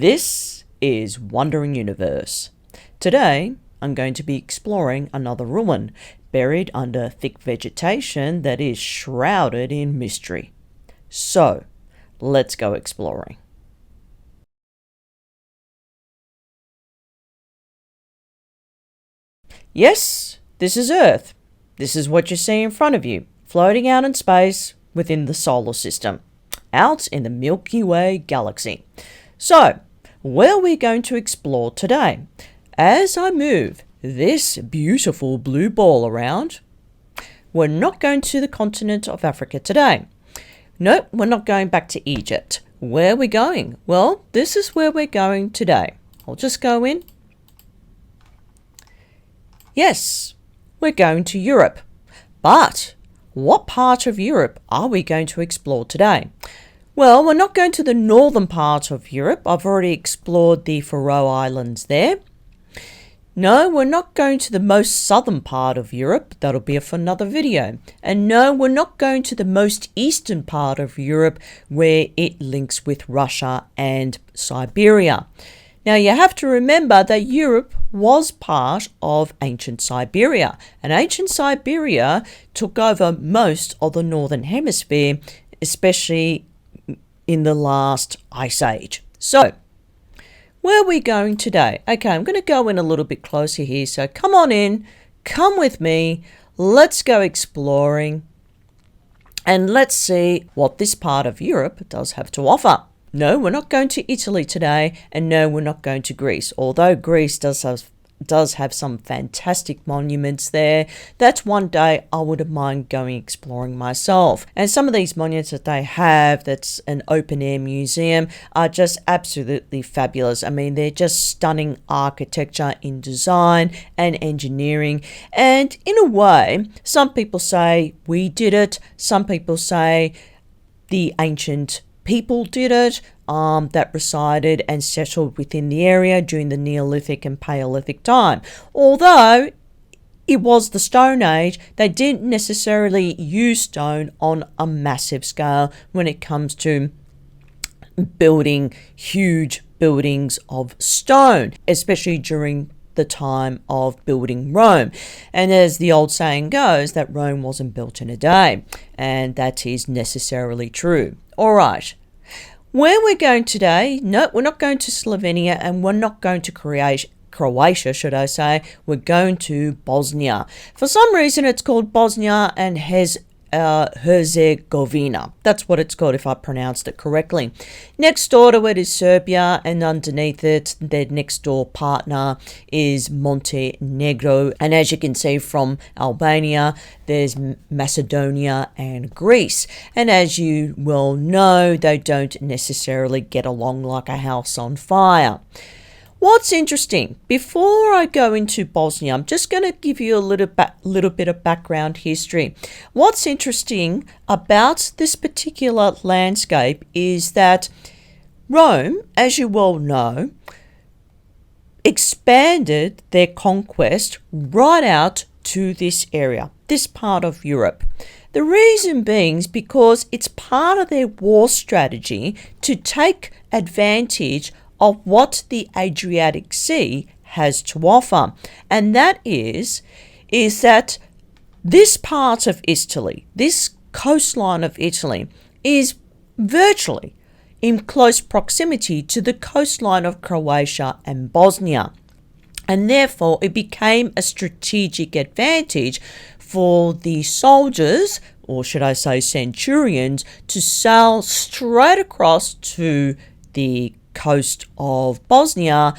This is Wandering Universe. Today, I'm going to be exploring another ruin buried under thick vegetation that is shrouded in mystery. So, let's go exploring. Yes, this is Earth. This is what you see in front of you, floating out in space within the solar system, out in the Milky Way galaxy. So, where are we going to explore today? As I move this beautiful blue ball around, we're not going to the continent of Africa today. No, we're not going back to Egypt. Where are we going? Well, this is where we're going today. I'll just go in. Yes, we're going to Europe. But what part of Europe are we going to explore today? Well, we're not going to the northern part of Europe. I've already explored the Faroe Islands there. No, we're not going to the most southern part of Europe. That'll be for another video. And no, we're not going to the most eastern part of Europe where it links with Russia and Siberia. Now, you have to remember that Europe was part of ancient Siberia, and ancient Siberia took over most of the northern hemisphere, especially in the last ice age. So, where are we going today? Okay, I'm going to go in a little bit closer here, so come on in, come with me, let's go exploring, and let's see what this part of Europe does have to offer. No, we're not going to Italy today, and no, we're not going to Greece, although Greece does have some fantastic monuments there. That's one day I wouldn't mind going exploring myself. And some of these monuments that they have, that's an open air museum, are just absolutely fabulous. I mean, they're just stunning architecture in design and engineering. And in a way, some people say we did it. Some people say the ancient people did it, that resided and settled within the area during the Neolithic and Paleolithic time. Although it was the Stone Age, they didn't necessarily use stone on a massive scale when it comes to building huge buildings of stone, especially during the time of building Rome. And as the old saying goes, that Rome wasn't built in a day, and that is necessarily true. All right, where we're going today, no, we're not going to Slovenia, and we're not going to Croatia, should I say. We're going to Bosnia. For some reason, it's called Bosnia and Herzegovina. That's what it's called if I pronounced it correctly. Next door to it is Serbia, and underneath it, their next door partner is Montenegro. And as you can see from Albania, there's Macedonia and Greece. And as you well know, they don't necessarily get along like a house on fire. What's interesting, before I go into Bosnia, I'm just going to give you a little bit of background history. What's interesting about this particular landscape is that Rome, as you well know, expanded their conquest right out to this area, this part of Europe. The reason being is because it's part of their war strategy to take advantage of what the Adriatic Sea has to offer. And that is that this part of Italy, this coastline of Italy, is virtually in close proximity to the coastline of Croatia and Bosnia. And therefore, it became a strategic advantage for the soldiers, or should I say centurions, to sail straight across to the coast of Bosnia,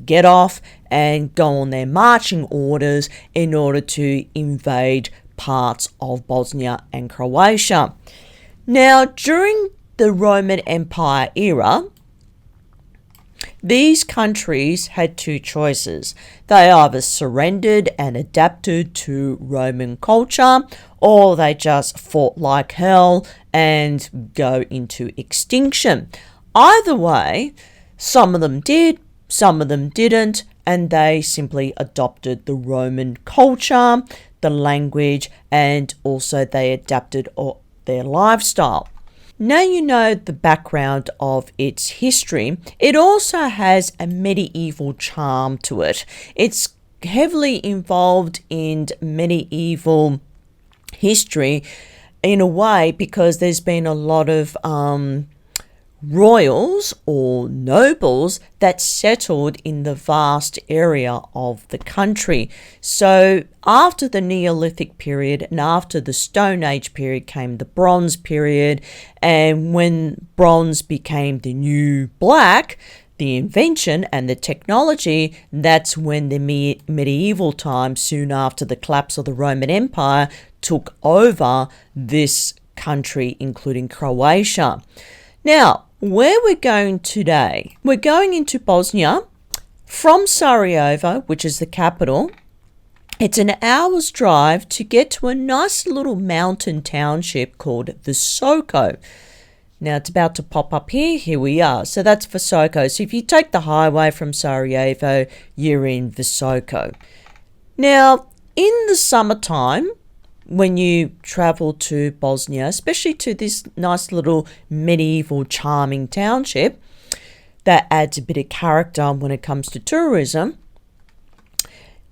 get off and go on their marching orders in order to invade parts of Bosnia and Croatia. Now, during the Roman Empire era, these countries had two choices. They either surrendered and adapted to Roman culture, or they just fought like hell and go into extinction. Either way, some of them did, some of them didn't, and they simply adopted the Roman culture, the language, and also they adapted their lifestyle. Now you know the background of its history. It also has a medieval charm to it. It's heavily involved in medieval history in a way because there's been a lot of royals or nobles that settled in the vast area of the country. So after the Neolithic period and after the Stone Age period came the Bronze period, and when bronze became the new black, the invention and the technology, that's when the medieval times, soon after the collapse of the Roman Empire, took over this country, including Croatia. Now, where we're going today, we're going into Bosnia from Sarajevo, which is the capital. It's an hour's drive to get to a nice little mountain township called Visoko. Now it's about to pop up here. Here we are. So that's Visoko. So if you take the highway from Sarajevo, you're in Visoko. Now, in the summertime, when you travel to Bosnia, especially to this nice little medieval charming township that adds a bit of character when it comes to tourism,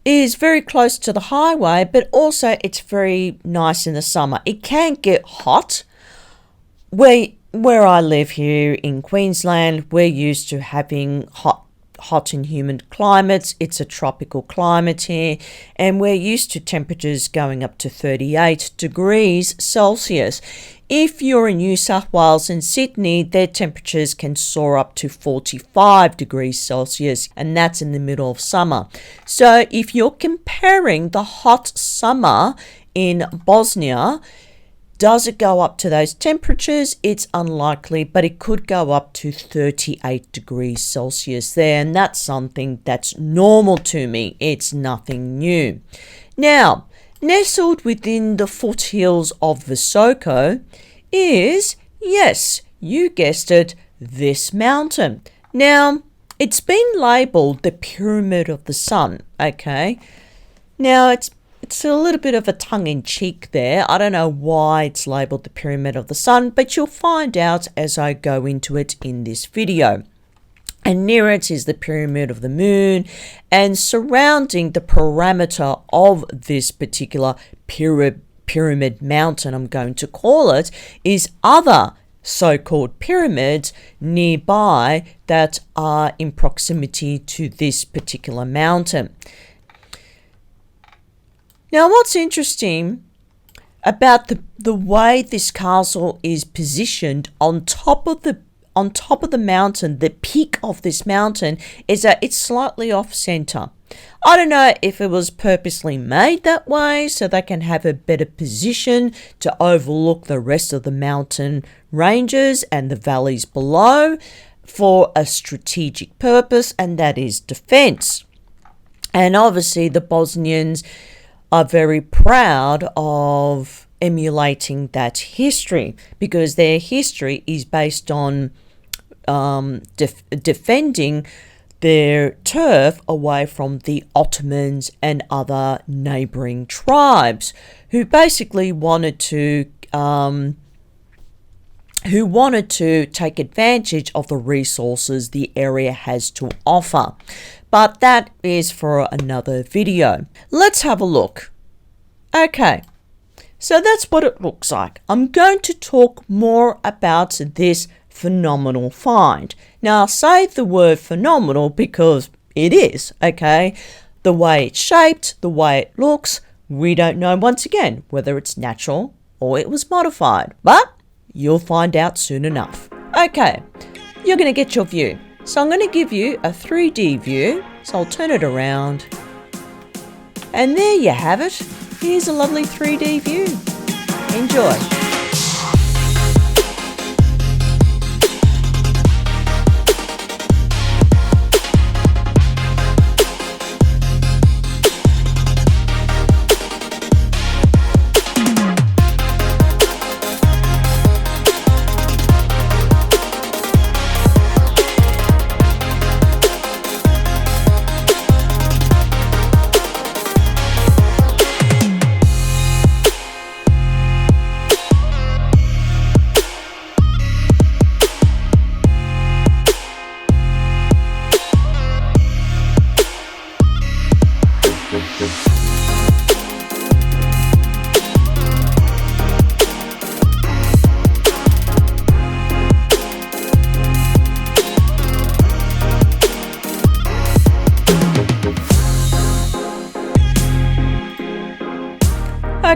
is very close to the highway, but also it's very nice in the summer. It can get hot. Where I live here in Queensland, we're used to having hot and humid climates. It's a tropical climate here, and we're used to temperatures going up to 38 degrees Celsius. If you're in New South Wales and Sydney, their temperatures can soar up to 45 degrees Celsius, and that's in the middle of summer. So if you're comparing the hot summer in Bosnia, does it go up to those temperatures? It's unlikely, but it could go up to 38 degrees Celsius there, and that's something that's normal to me. It's nothing new. Now, nestled within the foothills of Visoko is, yes, you guessed it, this mountain. Now, it's been labelled the Pyramid of the Sun, okay? Now, it's a little bit of a tongue-in-cheek there. I don't know why it's labelled the Pyramid of the Sun, but you'll find out as I go into it in this video. And near it is the Pyramid of the Moon, and surrounding the perimeter of this particular pyramid mountain, I'm going to call it, is other so-called pyramids nearby that are in proximity to this particular mountain. Now, what's interesting about the way this castle is positioned on top of the mountain, the peak of this mountain, is that it's slightly off center. I don't know if it was purposely made that way so they can have a better position to overlook the rest of the mountain ranges and the valleys below for a strategic purpose, and that is defense. And obviously the Bosnians are very proud of emulating that history because their history is based on defending their turf away from the Ottomans and other neighbouring tribes who basically wanted to take advantage of the resources the area has to offer. But that is for another video. Let's have a look. Okay, so that's what it looks like. I'm going to talk more about this phenomenal find. Now, I'll say the word phenomenal because it is, okay? The way it's shaped, the way it looks, we don't know once again whether it's natural or it was modified. But you'll find out soon enough. Okay, you're going to get your view. So I'm going to give you a 3D view. So I'll turn it around. And there you have it. Here's a lovely 3D view. Enjoy.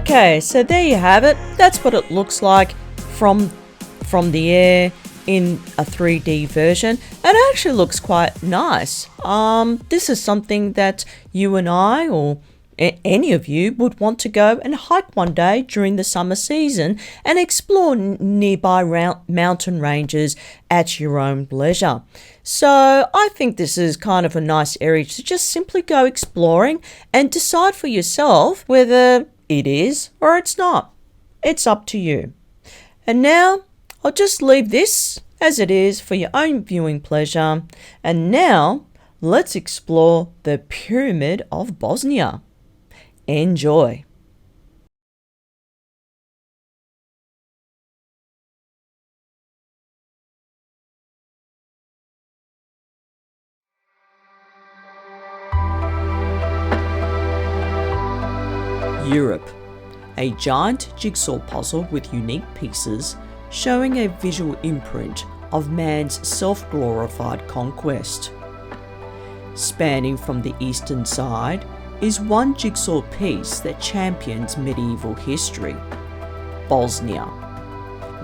Okay, so there you have it. That's what it looks like from the air in a 3D version. It actually looks quite nice. This is something that you and I, or any of you, would want to go and hike one day during the summer season and explore nearby mountain ranges at your own leisure. So I think this is kind of a nice area to just simply go exploring and decide for yourself whether it is or it's not. It's up to you. And now I'll just leave this as it is for your own viewing pleasure. And now let's explore the Pyramid of Bosnia. Enjoy. Europe, a giant jigsaw puzzle with unique pieces showing a visual imprint of man's self-glorified conquest. Spanning from the eastern side is one jigsaw piece that champions medieval history, Bosnia.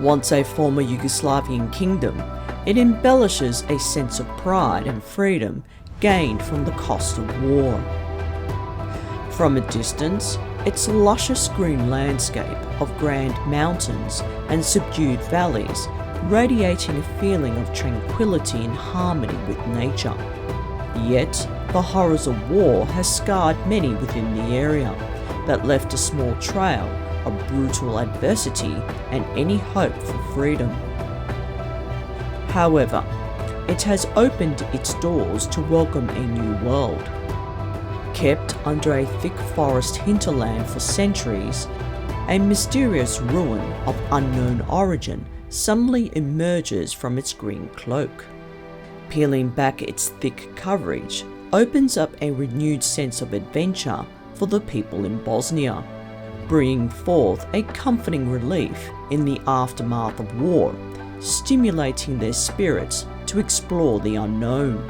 Once a former Yugoslavian kingdom, it embellishes a sense of pride and freedom gained from the cost of war. From a distance, its luscious green landscape of grand mountains and subdued valleys radiating a feeling of tranquility and harmony with nature. Yet, the horrors of war has scarred many within the area that left a small trail of brutal adversity and any hope for freedom. However, it has opened its doors to welcome a new world. Kept under a thick forest hinterland for centuries, a mysterious ruin of unknown origin suddenly emerges from its green cloak. Peeling back its thick coverage opens up a renewed sense of adventure for the people in Bosnia, bringing forth a comforting relief in the aftermath of war, stimulating their spirits to explore the unknown,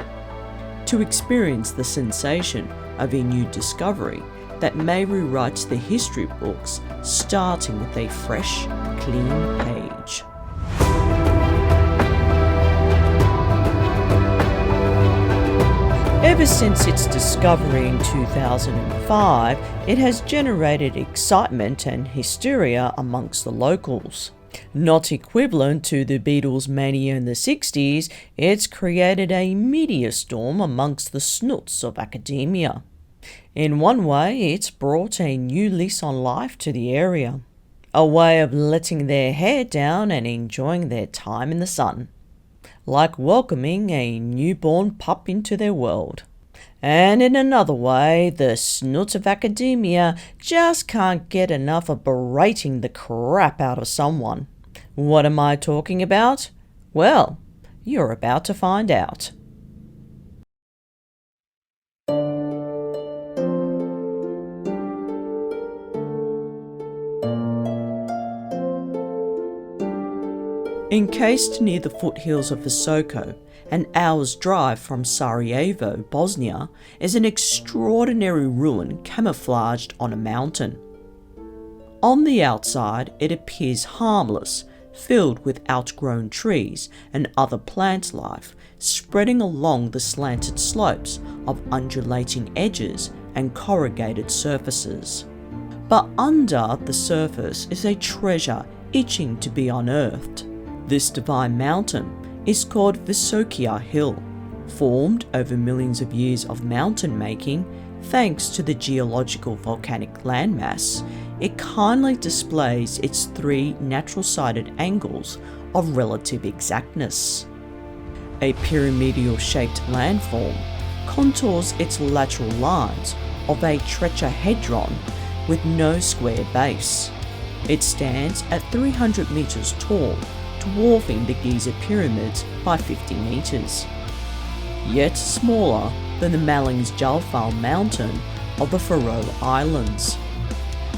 to experience the sensation of a new discovery that may rewrite the history books, starting with a fresh, clean page. Ever since its discovery in 2005, it has generated excitement and hysteria amongst the locals. Not equivalent to the Beatles' mania in the 60s, it's created a media storm amongst the snoots of academia. In one way, it's brought a new lease on life to the area, a way of letting their hair down and enjoying their time in the sun, like welcoming a newborn pup into their world. And in another way, the snoots of academia just can't get enough of berating the crap out of someone. What am I talking about? Well, you're about to find out. Encased near the foothills of Visoko, an hour's drive from Sarajevo, Bosnia, is an extraordinary ruin camouflaged on a mountain. On the outside, it appears harmless, filled with outgrown trees and other plant life spreading along the slanted slopes of undulating edges and corrugated surfaces. But under the surface is a treasure itching to be unearthed. This divine mountain is called Visoko Hill, formed over millions of years of mountain making thanks to the geological volcanic landmass. It kindly displays its three natural-sided angles of relative exactness. A pyramidal shaped landform contours its lateral lines of a tetrahedron with no square base. It stands at 300 meters tall, dwarfing the Giza pyramids by 50 meters, yet smaller than the Maling's Jalfal mountain of the Faroe Islands.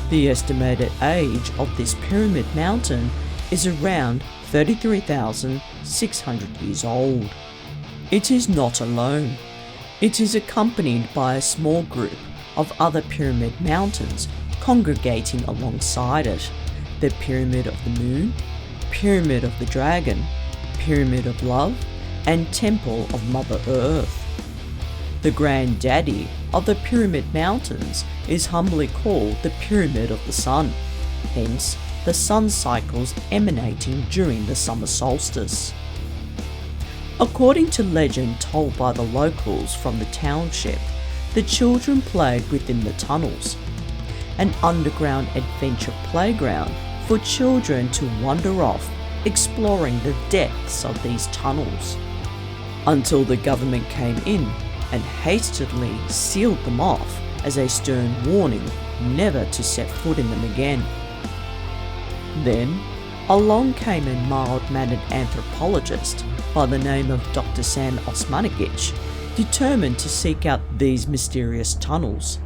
The estimated age of this pyramid mountain is around 33,600 years old. It is not alone. It is accompanied by a small group of other pyramid mountains congregating alongside it: the Pyramid of the Moon, Pyramid of the Dragon, Pyramid of Love, and Temple of Mother Earth. The granddaddy of the Pyramid Mountains is humbly called the Pyramid of the Sun, hence the sun cycles emanating during the summer solstice. According to legend told by the locals from the township, the children played within the tunnels, an underground adventure playground for children to wander off exploring the depths of these tunnels, until the government came in and hastily sealed them off as a stern warning never to set foot in them again. Then, along came a mild-mannered anthropologist by the name of Dr Osmanagich, determined to seek out these mysterious tunnels.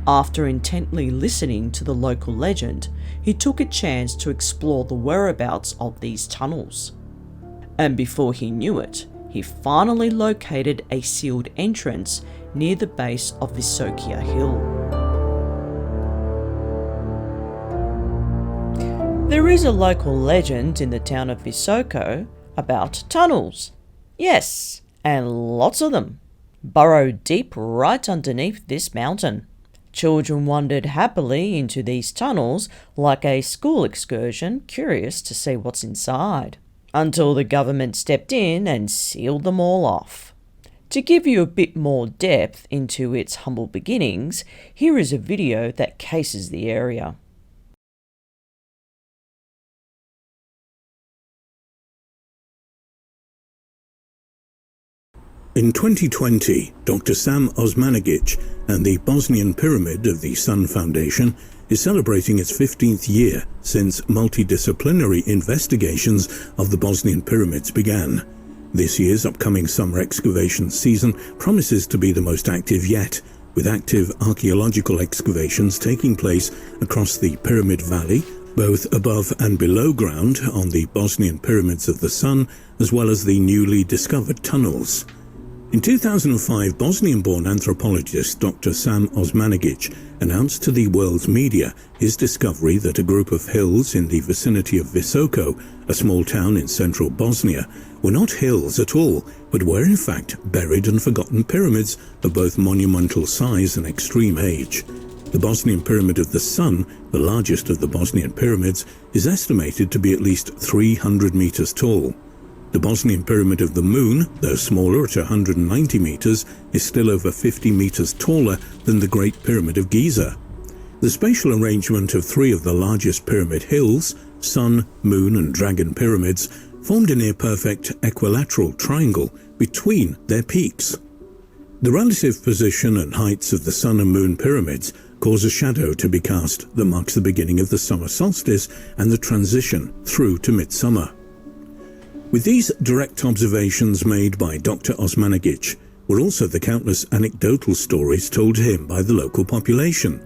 After intently listening to the local legend, he took a chance to explore the whereabouts of these tunnels. And before he knew it, he finally located a sealed entrance near the base of Visoko Hill. There is a local legend in the town of Visoko about tunnels. Yes, and lots of them, burrowed deep right underneath this mountain. Children wandered happily into these tunnels like a school excursion, curious to see what's inside, until the government stepped in and sealed them all off. To give you a bit more depth into its humble beginnings, here is a video that cases the area. In 2020, Dr Osmanagich and the Bosnian Pyramid of the Sun Foundation is celebrating its 15th year since multidisciplinary investigations of the Bosnian Pyramids began. This year's upcoming summer excavation season promises to be the most active yet, with active archaeological excavations taking place across the Pyramid Valley, both above and below ground on the Bosnian Pyramids of the Sun, as well as the newly discovered tunnels. In 2005, Bosnian-born anthropologist Dr Osmanagich announced to the world's media his discovery that a group of hills in the vicinity of Visoko, a small town in central Bosnia, were not hills at all, but were in fact buried and forgotten pyramids of both monumental size and extreme age. The Bosnian Pyramid of the Sun, the largest of the Bosnian pyramids, is estimated to be at least 300 meters tall. The Bosnian Pyramid of the Moon, though smaller at 190 meters, is still over 50 meters taller than the Great Pyramid of Giza. The spatial arrangement of three of the largest pyramid hills, Sun, Moon and Dragon pyramids, formed a near-perfect equilateral triangle between their peaks. The relative position and heights of the Sun and Moon pyramids cause a shadow to be cast that marks the beginning of the summer solstice and the transition through to midsummer. With these direct observations made by Dr Osmanagich were also the countless anecdotal stories told to him by the local population.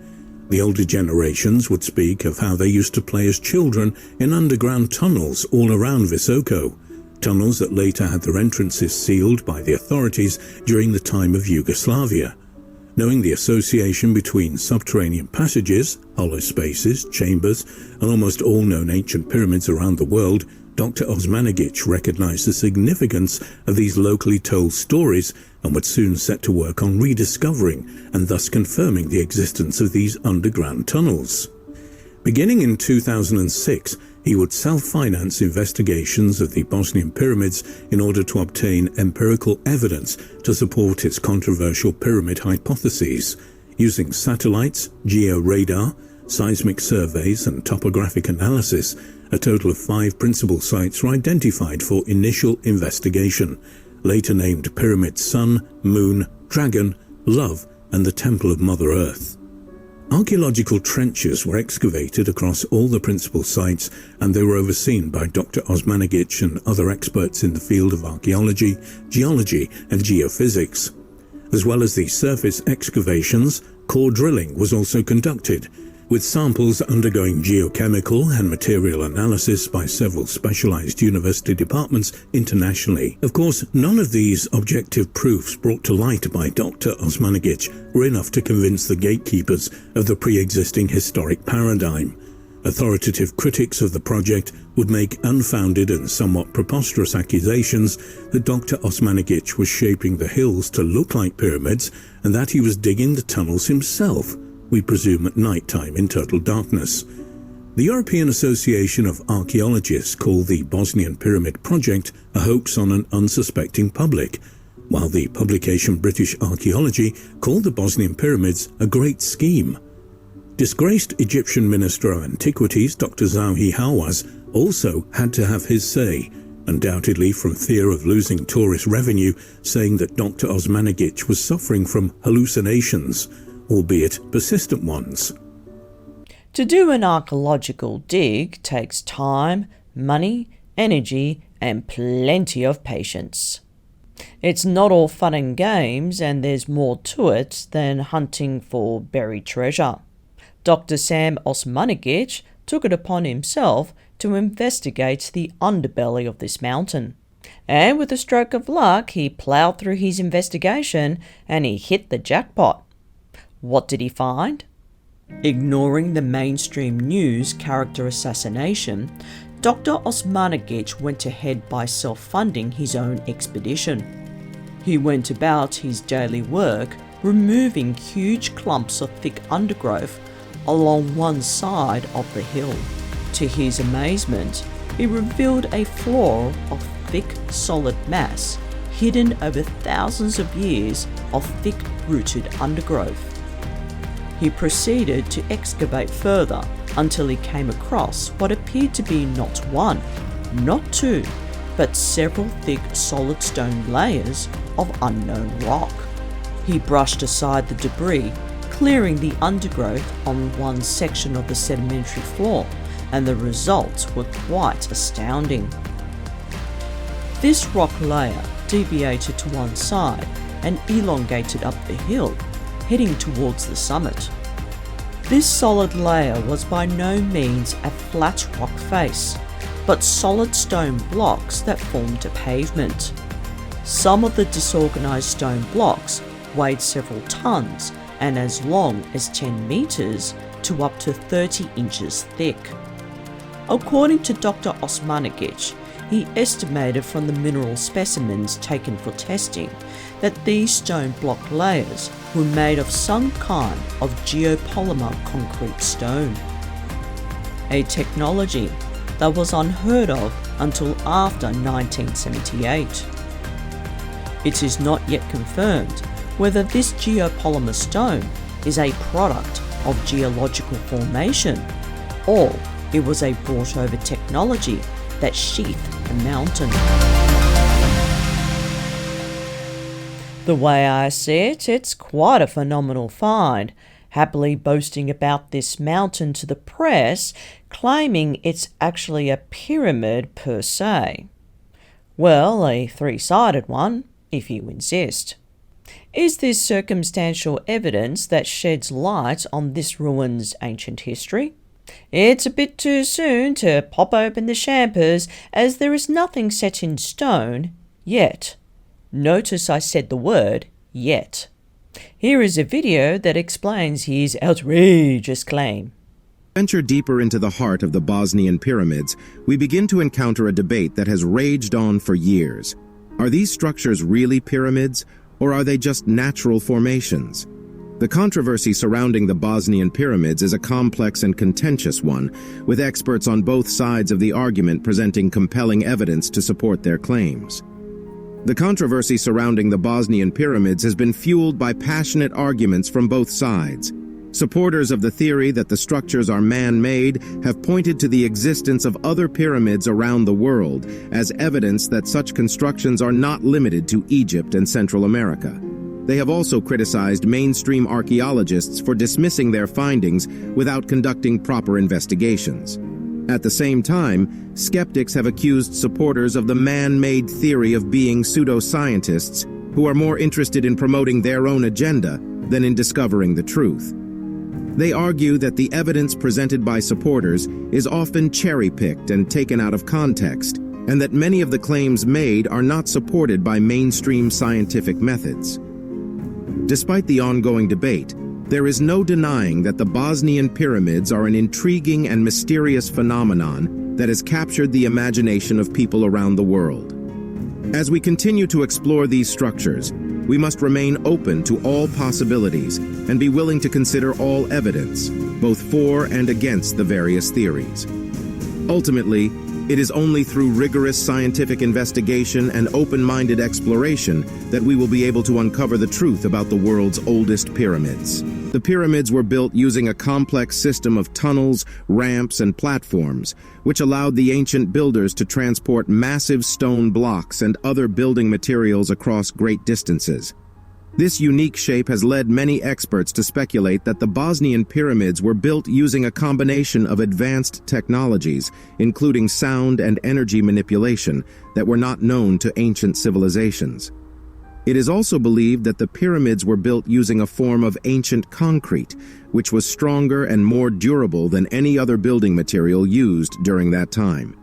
The older generations would speak of how they used to play as children in underground tunnels all around Visoko, tunnels that later had their entrances sealed by the authorities during the time of Yugoslavia. Knowing the association between subterranean passages, hollow spaces, chambers, and almost all known ancient pyramids around the world, Dr Osmanagich recognized the significance of these locally told stories and would soon set to work on rediscovering and thus confirming the existence of these underground tunnels. Beginning in 2006, he would self-finance investigations of the Bosnian pyramids in order to obtain empirical evidence to support his controversial pyramid hypotheses. Using satellites, georadar, seismic surveys and topographic analysis, a total of 5 principal sites were identified for initial investigation, later named Pyramid Sun, Moon, Dragon, Love and the Temple of Mother Earth. Archaeological trenches were excavated across all the principal sites and they were overseen by Dr Osmanagich and other experts in the field of archaeology, geology and geophysics. As well as the surface excavations, core drilling was also conducted. with samples undergoing geochemical and material analysis by several specialized university departments internationally. Of course, none of these objective proofs brought to light by Dr. Osmanagich were enough to convince the gatekeepers of the pre-existing historic paradigm. Authoritative critics of the project would make unfounded and somewhat preposterous accusations that Dr. Osmanagich was shaping the hills to look like pyramids and that he was digging the tunnels himself, we presume at night time in total darkness. The European Association of Archaeologists called the Bosnian Pyramid project a hoax on an unsuspecting public, while the publication British Archaeology called the Bosnian Pyramids a great scheme. Disgraced Egyptian Minister of Antiquities Dr. Zawhi Hawass also had to have his say, undoubtedly from fear of losing tourist revenue, saying that Dr. Osmanagich was suffering from hallucinations, albeit persistent ones. To do an archaeological dig takes time, money, energy, and plenty of patience. It's not all fun and games, and there's more to it than hunting for buried treasure. Dr. Sam Osmanagich took it upon himself to investigate the underbelly of this mountain. And with a stroke of luck, he ploughed through his investigation and he hit the jackpot. What did he find? Ignoring the mainstream news character assassination, Dr. Osmanagich went ahead by self-funding his own expedition. He went about his daily work removing huge clumps of thick undergrowth along one side of the hill. To his amazement, he revealed a floor of thick, solid mass hidden over thousands of years of thick-rooted undergrowth. He proceeded to excavate further until he came across what appeared to be not one, not two, but several thick solid stone layers of unknown rock. He brushed aside the debris, clearing the undergrowth on one section of the sedimentary floor, and the results were quite astounding. This rock layer deviated to one side and elongated up the hill, heading towards the summit. This solid layer was by no means a flat rock face, but solid stone blocks that formed a pavement. Some of the disorganized stone blocks weighed several tons and as long as 10 meters to up to 30 inches thick. According to Dr. Osmanagich, he estimated from the mineral specimens taken for testing that these stone block layers were made of some kind of geopolymer concrete stone, a technology that was unheard of until after 1978. It is not yet confirmed whether this geopolymer stone is a product of geological formation or it was a brought-over technology that sheathed the mountain. The way I see it, it's quite a phenomenal find, happily boasting about this mountain to the press, claiming it's actually a pyramid per se. Well, a three-sided one, if you insist. Is this circumstantial evidence that sheds light on this ruin's ancient history? It's a bit too soon to pop open the champers, as there is nothing set in stone yet. Notice I said the word yet. Here is a video that explains his outrageous claim. Venture deeper into the heart of the Bosnian Pyramids, we begin to encounter a debate that has raged on for years. Are these structures really pyramids, or are they just natural formations? The controversy surrounding the Bosnian Pyramids is a complex and contentious one, with experts on both sides of the argument presenting compelling evidence to support their claims. The controversy surrounding the Bosnian Pyramids has been fueled by passionate arguments from both sides. Supporters of the theory that the structures are man-made have pointed to the existence of other pyramids around the world as evidence that such constructions are not limited to Egypt and Central America. They have also criticized mainstream archaeologists for dismissing their findings without conducting proper investigations. At the same time, skeptics have accused supporters of the man-made theory of being pseudoscientists who are more interested in promoting their own agenda than in discovering the truth. They argue that the evidence presented by supporters is often cherry-picked and taken out of context, and that many of the claims made are not supported by mainstream scientific methods. Despite the ongoing debate, there is no denying that the Bosnian Pyramids are an intriguing and mysterious phenomenon that has captured the imagination of people around the world. As we continue to explore these structures, we must remain open to all possibilities and be willing to consider all evidence, both for and against the various theories. Ultimately, it is only through rigorous scientific investigation and open-minded exploration that we will be able to uncover the truth about the world's oldest pyramids. The pyramids were built using a complex system of tunnels, ramps, and platforms, which allowed the ancient builders to transport massive stone blocks and other building materials across great distances. This unique shape has led many experts to speculate that the Bosnian pyramids were built using a combination of advanced technologies, including sound and energy manipulation, that were not known to ancient civilizations. It is also believed that the pyramids were built using a form of ancient concrete, which was stronger and more durable than any other building material used during that time.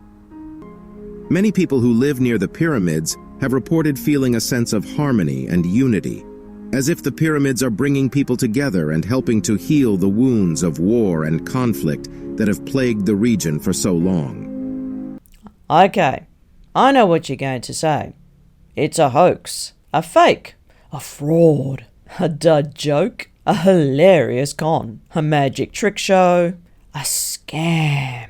Many people who live near the pyramids have reported feeling a sense of harmony and unity, as if the pyramids are bringing people together and helping to heal the wounds of war and conflict that have plagued the region for so long. Okay, I know what you're going to say. It's a hoax, a fake, a fraud, a dud joke, a hilarious con, a magic trick show, a scam,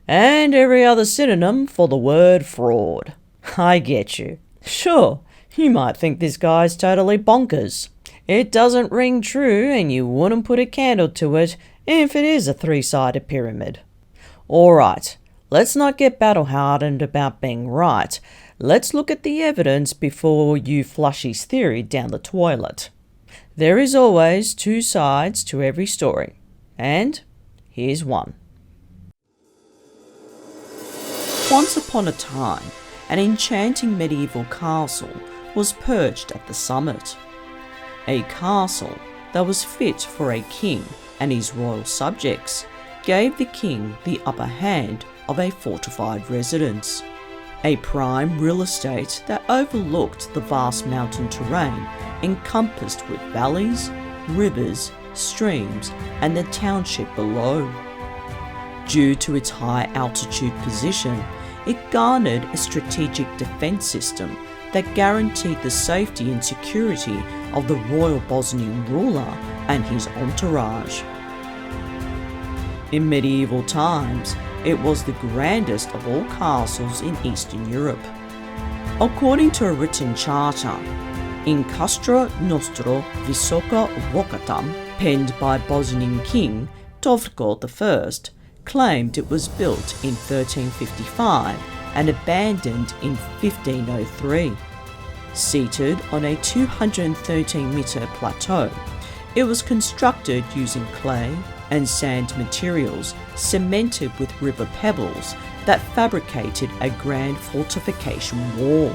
and every other synonym for the word fraud. I get you. Sure, you might think this guy's totally bonkers. It doesn't ring true and you wouldn't put a candle to it if it is a three-sided pyramid. Alright, let's not get battle-hardened about being right. Let's look at the evidence before you flush his theory down the toilet. There is always two sides to every story, and here's one. Once upon a time, an enchanting medieval castle was perched at the summit. A castle that was fit for a king and his royal subjects gave the king the upper hand of a fortified residence. A prime real estate that overlooked the vast mountain terrain encompassed with valleys, rivers, streams, and the township below. Due to its high altitude position, it garnered a strategic defence system that guaranteed the safety and security of the royal Bosnian ruler and his entourage. In medieval times, it was the grandest of all castles in Eastern Europe. According to a written charter, In Castro Nostro Visoko Vocatam, penned by Bosnian King Tovko I, claimed it was built in 1355 and abandoned in 1503. Seated on a 213-metre plateau, it was constructed using clay and sand materials cemented with river pebbles that fabricated a grand fortification wall.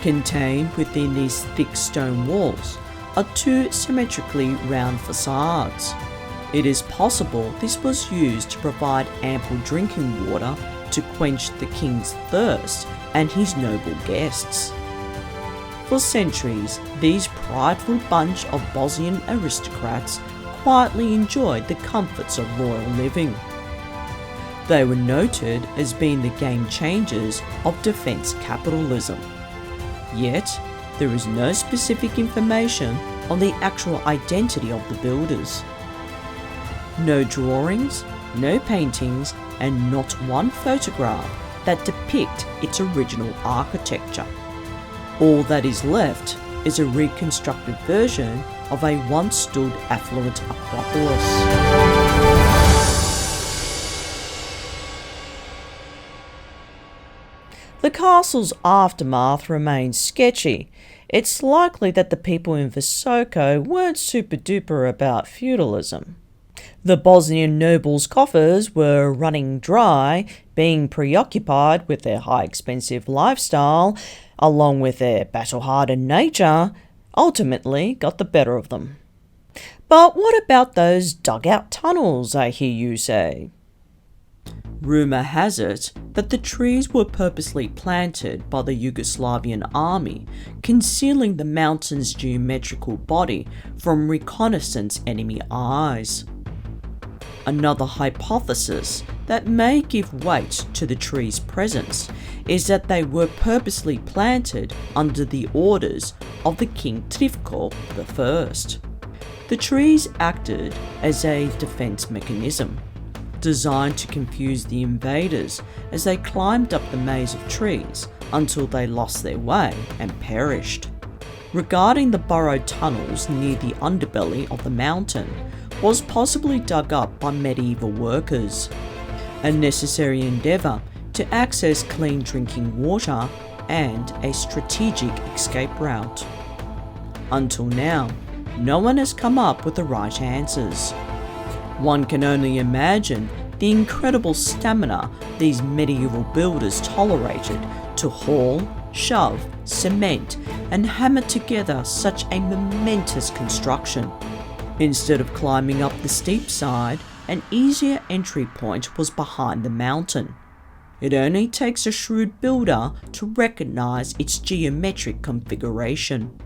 Contained within these thick stone walls are two symmetrically round facades. It is possible this was used to provide ample drinking water to quench the king's thirst and his noble guests. For centuries, these prideful bunch of Bosnian aristocrats quietly enjoyed the comforts of royal living. They were noted as being the game changers of defence capitalism. Yet, there is no specific information on the actual identity of the builders. No drawings, no paintings, and not one photograph that depict its original architecture. All that is left is a reconstructed version of a once stood affluent acropolis. The castle's aftermath remains sketchy. It's likely that the people in Visoko weren't super duper about feudalism. The Bosnian nobles' coffers were running dry, being preoccupied with their high expensive lifestyle, along with their battle-hardened nature, ultimately got the better of them. But what about those dugout tunnels, I hear you say? Rumour has it that the trees were purposely planted by the Yugoslavian army, concealing the mountain's geometrical body from reconnaissance enemy eyes. Another hypothesis that may give weight to the tree's presence is that they were purposely planted under the orders of the King Trifko I. The trees acted as a defence mechanism, designed to confuse the invaders as they climbed up the maze of trees until they lost their way and perished. Regarding the burrowed tunnels near the underbelly of the mountain was possibly dug up by medieval workers, a necessary endeavour to access clean drinking water and a strategic escape route. Until now, no one has come up with the right answers. One can only imagine the incredible stamina these medieval builders tolerated to haul, shove, cement, and hammer together such a momentous construction. Instead of climbing up the steep side, an easier entry point was behind the mountain. It only takes a shrewd builder to recognise its geometric configuration.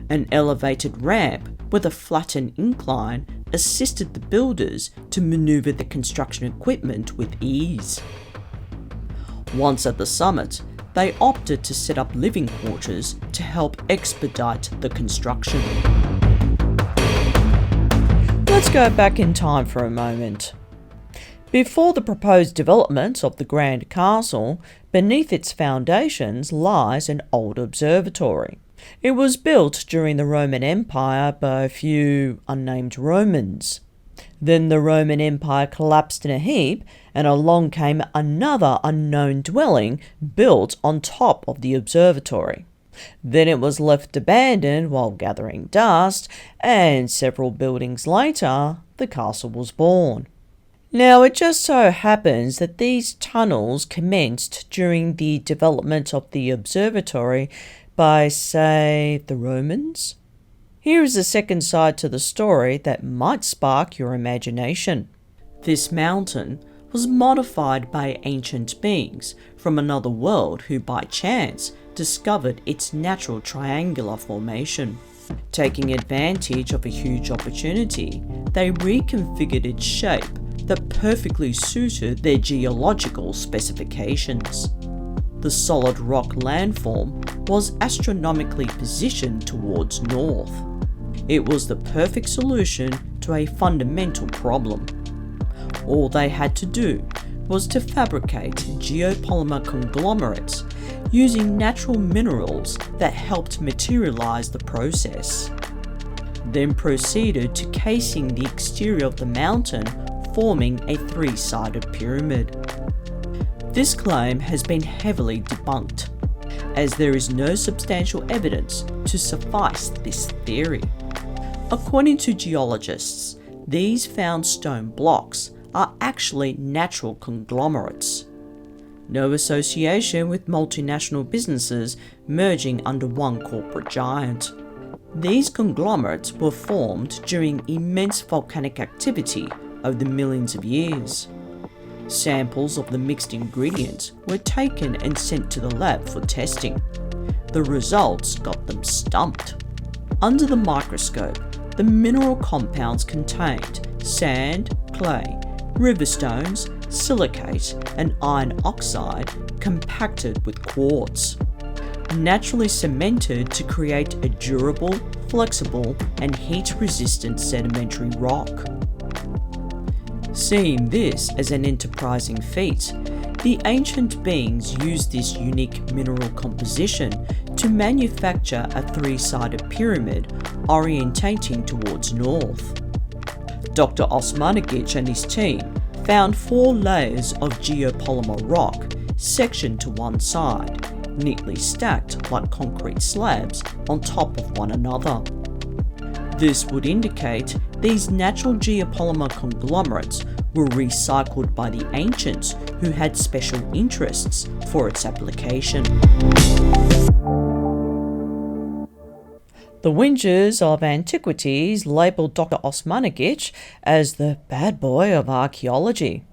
An elevated ramp with a flattened incline assisted the builders to manoeuvre the construction equipment with ease. Once at the summit, they opted to set up living quarters to help expedite the construction. Let's go back in time for a moment. Before the proposed development of the Grand Castle, beneath its foundations lies an old observatory. It was built during the Roman Empire by a few unnamed Romans. Then the Roman Empire collapsed in a heap, and along came another unknown dwelling built on top of the observatory. Then it was left abandoned while gathering dust, and several buildings later, the castle was born. Now, it just so happens that these tunnels commenced during the development of the observatory by, say, the Romans. Here is a second side to the story that might spark your imagination. This mountain was modified by ancient beings from another world who by chance discovered its natural triangular formation. Taking advantage of a huge opportunity, they reconfigured its shape that perfectly suited their geological specifications. The solid rock landform was astronomically positioned towards north. It was the perfect solution to a fundamental problem. All they had to do was to fabricate geopolymer conglomerates using natural minerals that helped materialize the process. Then proceeded to casing the exterior of the mountain, forming a three-sided pyramid. This claim has been heavily debunked, as there is no substantial evidence to suffice this theory. According to geologists, these found stone blocks are actually natural conglomerates. No association with multinational businesses merging under one corporate giant. These conglomerates were formed during immense volcanic activity over the millions of years. Samples of the mixed ingredients were taken and sent to the lab for testing. The results got them stumped. Under the microscope, the mineral compounds contained sand, clay, riverstones, silicate, and iron oxide compacted with quartz, naturally cemented to create a durable, flexible, and heat-resistant sedimentary rock. Seeing this as an enterprising feat, the ancient beings used this unique mineral composition to manufacture a three-sided pyramid orientating towards north. Dr Osmanagich and his team found 4 layers of geopolymer rock sectioned to one side, neatly stacked like concrete slabs on top of one another. This would indicate these natural geopolymer conglomerates were recycled by the ancients who had special interests for its application. The whingers of antiquities labelled Dr Osmanagich as the bad boy of archaeology.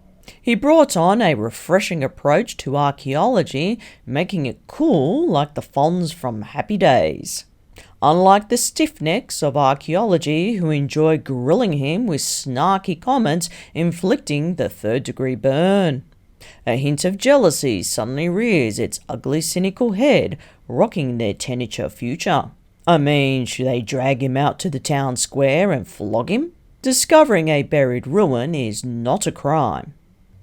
He brought on a refreshing approach to archaeology, making it cool like the Fonz from Happy Days. Unlike the stiffnecks of archaeology who enjoy grilling him with snarky comments inflicting the third-degree burn. A hint of jealousy suddenly rears its ugly cynical head, rocking their tenacious future. I mean, should they drag him out to the town square and flog him? Discovering a buried ruin is not a crime.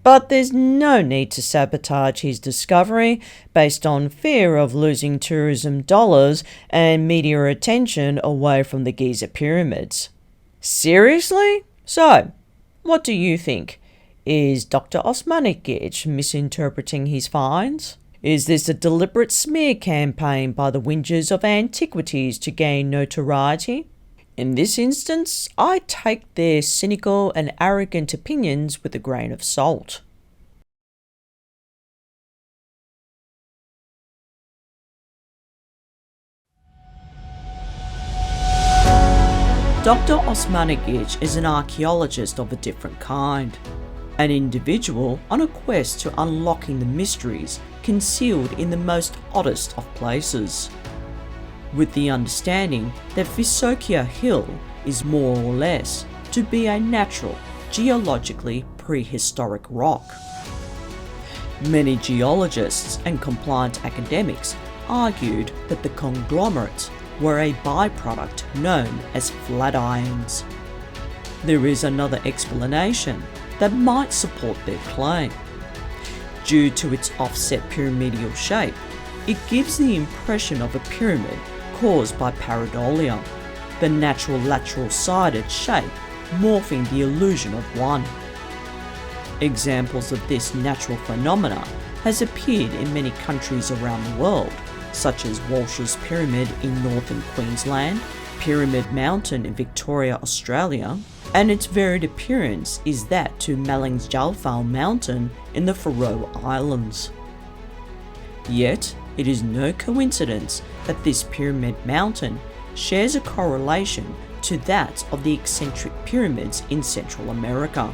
But there's no need to sabotage his discovery based on fear of losing tourism dollars and media attention away from the Giza pyramids. Seriously? So, what do you think? Is Dr Osmanagich misinterpreting his finds? Is this a deliberate smear campaign by the whingers of antiquities to gain notoriety? In this instance, I take their cynical and arrogant opinions with a grain of salt. Dr Osmanagich is an archaeologist of a different kind. An individual on a quest to unlocking the mysteries concealed in the most oddest of places. With the understanding that Visoko Hill is more or less to be a natural, geologically prehistoric rock. Many geologists and compliant academics argued that the conglomerates were a byproduct known as flatirons. There is another explanation that might support their claim. Due to its offset pyramidal shape, it gives the impression of a pyramid caused by pareidolia, the natural lateral-sided shape morphing the illusion of one. Examples of this natural phenomena has appeared in many countries around the world, such as Walsh's Pyramid in northern Queensland, Pyramid Mountain in Victoria, Australia, and its varied appearance is that to Malang's Jalfal Mountain in the Faroe Islands. Yet, it is no coincidence that this Pyramid Mountain shares a correlation to that of the eccentric pyramids in Central America.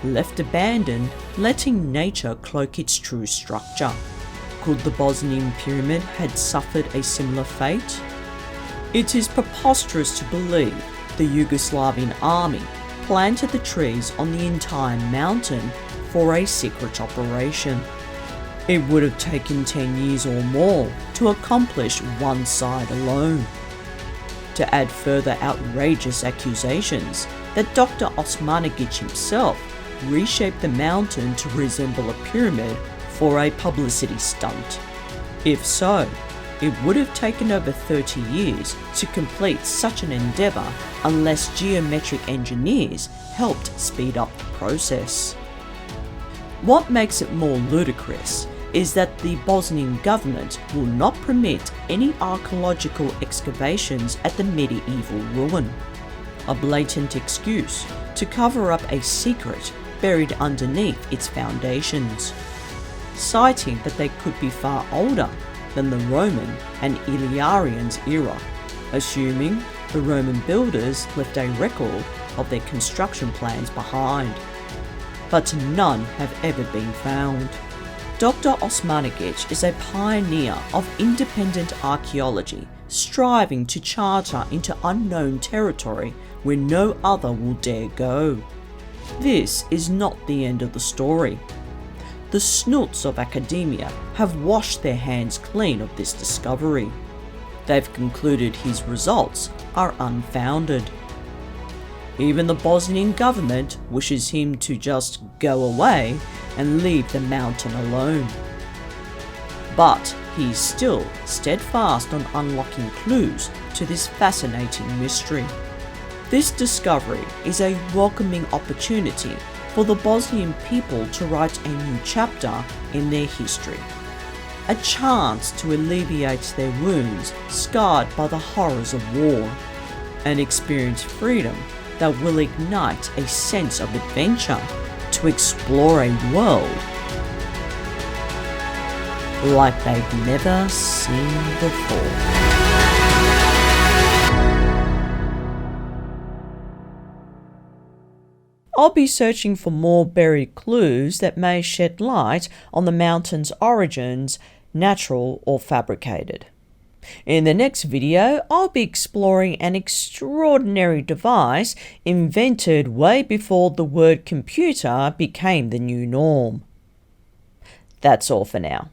Left abandoned, letting nature cloak its true structure. Could the Bosnian Pyramid had suffered a similar fate? It is preposterous to believe the Yugoslavian army planted the trees on the entire mountain for a secret operation. It would have taken 10 years or more to accomplish one side alone. To add further outrageous accusations that Dr Osmanagich himself reshaped the mountain to resemble a pyramid for a publicity stunt. If so, it would have taken over 30 years to complete such an endeavour unless geometric engineers helped speed up the process. What makes it more ludicrous is that the Bosnian government will not permit any archaeological excavations at the medieval ruin, a blatant excuse to cover up a secret buried underneath its foundations, citing that they could be far older than the Roman and Illyrians era, assuming the Roman builders left a record of their construction plans behind. But none have ever been found. Dr Osmanagich is a pioneer of independent archaeology, striving to charter into unknown territory where no other will dare go. This is not the end of the story. The snoots of academia have washed their hands clean of this discovery. They've concluded his results are unfounded. Even the Bosnian government wishes him to just go away and leave the mountain alone. But he is still steadfast on unlocking clues to this fascinating mystery. This discovery is a welcoming opportunity for the Bosnian people to write a new chapter in their history. A chance to alleviate their wounds scarred by the horrors of war, and experience freedom that will ignite a sense of adventure to explore a world like they've never seen before. I'll be searching for more buried clues that may shed light on the mountain's origins, natural or fabricated. In the next video, I'll be exploring an extraordinary device invented way before the word computer became the new norm. That's all for now.